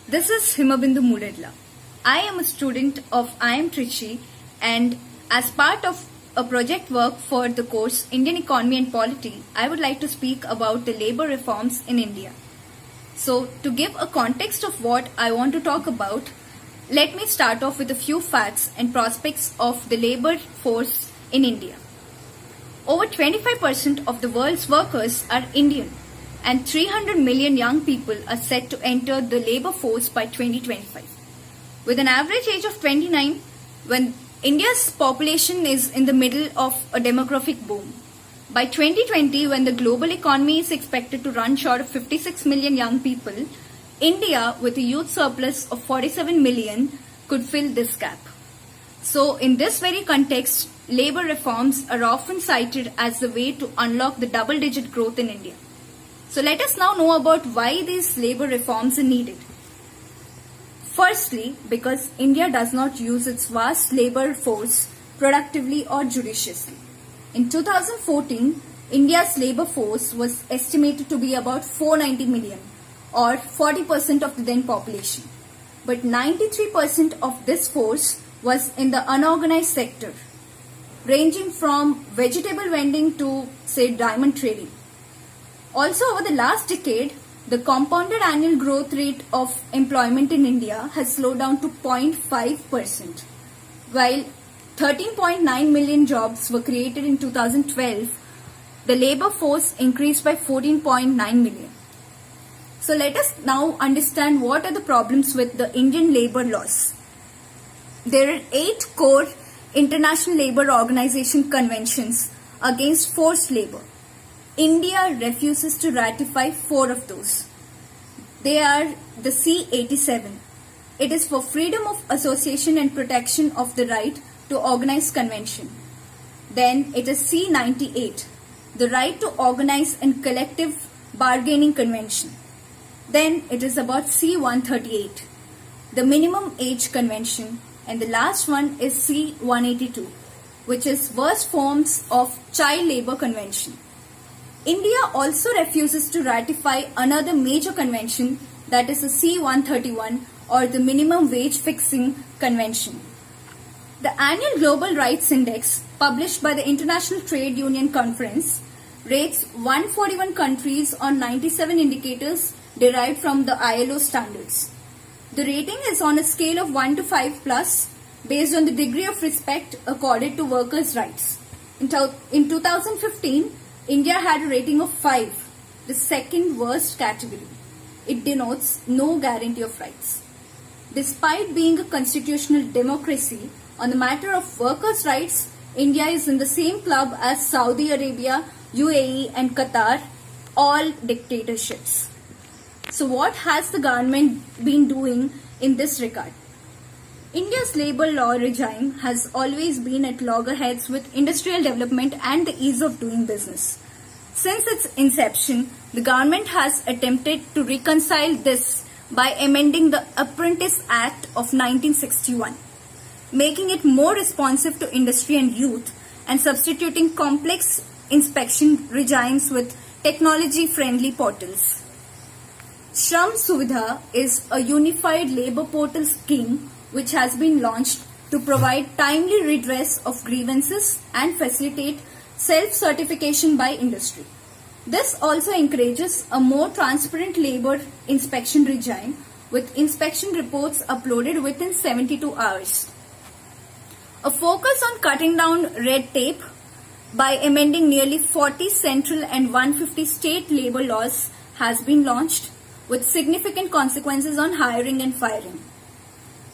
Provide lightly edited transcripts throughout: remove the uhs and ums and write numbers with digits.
This is Himabindu Mudadla. I am a student of IIM Trichy, and as part of a project work for the course Indian Economy and Polity, I would like to speak about the labor reforms in India. So, to give a context of what I want to talk about, let me start off with a few facts and prospects of the labor force in India. Over 25% of the world's workers are Indian, and 300 million young people are set to enter the labor force by 2025. With an average age of 29, when India's population is in the middle of a demographic boom. By 2020, when the global economy is expected to run short of 56 million young people, India, with a youth surplus of 47 million, could fill this gap. So, in this very context, labor reforms are often cited as the way to unlock the double-digit growth in India. So let us now know about why these labor reforms are needed. Firstly, because India does not use its vast labor force productively or judiciously. In 2014, India's labor force was estimated to be about 490 million, or 40% of the then population. But 93% of this force was in the unorganized sector, ranging from vegetable vending to, say, diamond trading. Also, over the last decade, the compounded annual growth rate of employment in India has slowed down to 0.5%. While 13.9 million jobs were created in 2012, the labor force increased by 14.9 million. So let us now understand what are the problems with the Indian labor laws. There are 8 core International Labour Organization conventions against forced labor. India refuses to ratify 4 of those. They are the C-87. It is for freedom of association and protection of the right to organize convention. Then it is C-98, the right to organize and collective bargaining convention. Then it is about C-138, the minimum age convention. And the last one is C-182, which is worst forms of child labor convention. India also refuses to ratify another major convention, that is the C-131 or the Minimum Wage Fixing Convention. The annual Global Rights Index published by the International Trade Union Conference rates 141 countries on 97 indicators derived from the ILO standards. The rating is on a scale of 1 to 5 plus based on the degree of respect accorded to workers' rights. In 2015, India had a rating of 5, the second worst category. It denotes no guarantee of rights. Despite being a constitutional democracy, on the matter of workers' rights, India is in the same club as Saudi Arabia, UAE and Qatar, all dictatorships. So what has the government been doing in this regard? India's labor law regime has always been at loggerheads with industrial development and the ease of doing business. Since its inception, the government has attempted to reconcile this by amending the Apprentice Act of 1961, making it more responsive to industry and youth and substituting complex inspection regimes with technology-friendly portals. Shram Suvidha is a unified labor portal scheme which has been launched to provide timely redress of grievances and facilitate self-certification by industry. This also encourages a more transparent labor inspection regime with inspection reports uploaded within 72 hours. A focus on cutting down red tape by amending nearly 40 central and 150 state labor laws has been launched with significant consequences on hiring and firing.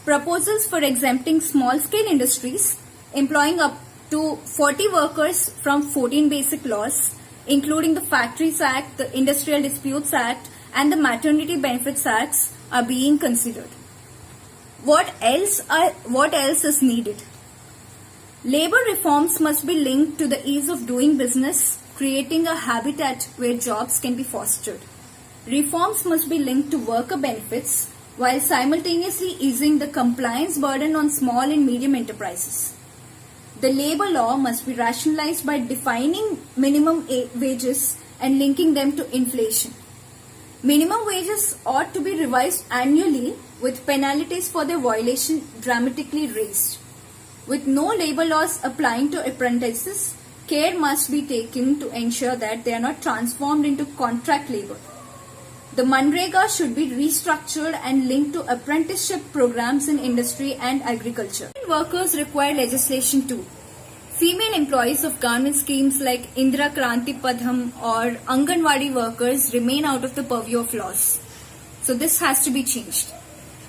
Proposals for exempting small-scale industries, employing up to 40 workers from 14 basic laws, including the Factories Act, the Industrial Disputes Act, and the Maternity Benefits Acts, are being considered. What else is needed? Labor reforms must be linked to the ease of doing business, creating a habitat where jobs can be fostered. Reforms must be linked to worker benefits, while simultaneously easing the compliance burden on small and medium enterprises. The labor law must be rationalized by defining minimum wages and linking them to inflation. Minimum wages ought to be revised annually with penalties for their violation dramatically raised. With no labor laws applying to apprentices, care must be taken to ensure that they are not transformed into contract labor. The Manrega should be restructured and linked to apprenticeship programs in industry and agriculture. Workers require legislation too. Female employees of government schemes like Indira Kranti Padham or Anganwadi workers remain out of the purview of laws. So this has to be changed.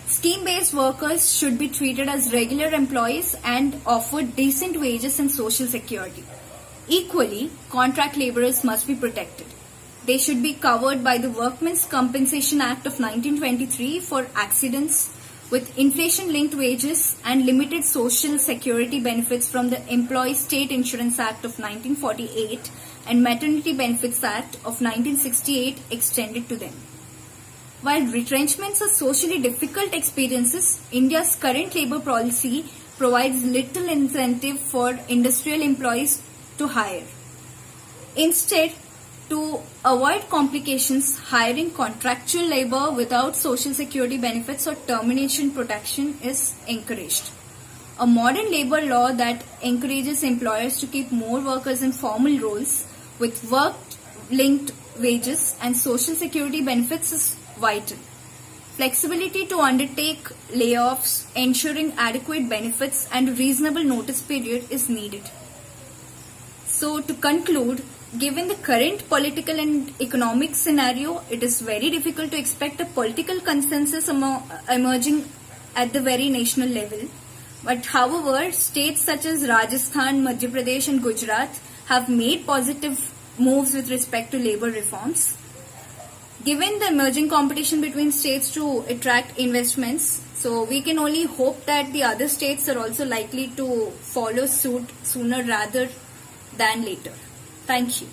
Scheme-based workers should be treated as regular employees and offered decent wages and social security. Equally, contract laborers must be protected. They should be covered by the Workmen's Compensation Act of 1923 for accidents, with inflation-linked wages and limited social security benefits from the Employee State Insurance Act of 1948 and Maternity Benefits Act of 1968 extended to them. While retrenchments are socially difficult experiences, India's current labor policy provides little incentive for industrial employees to hire. Instead, to avoid complications, hiring contractual labor without social security benefits or termination protection is encouraged. A modern labor law that encourages employers to keep more workers in formal roles with work-linked wages and social security benefits is vital. Flexibility to undertake layoffs, ensuring adequate benefits and reasonable notice period is needed. So to conclude, given the current political and economic scenario, it is very difficult to expect a political consensus emerging at the very national level. But however, states such as Rajasthan, Madhya Pradesh and Gujarat have made positive moves with respect to labor reforms. Given the emerging competition between states to attract investments, so we can only hope that the other states are also likely to follow suit sooner rather than later. Thank you.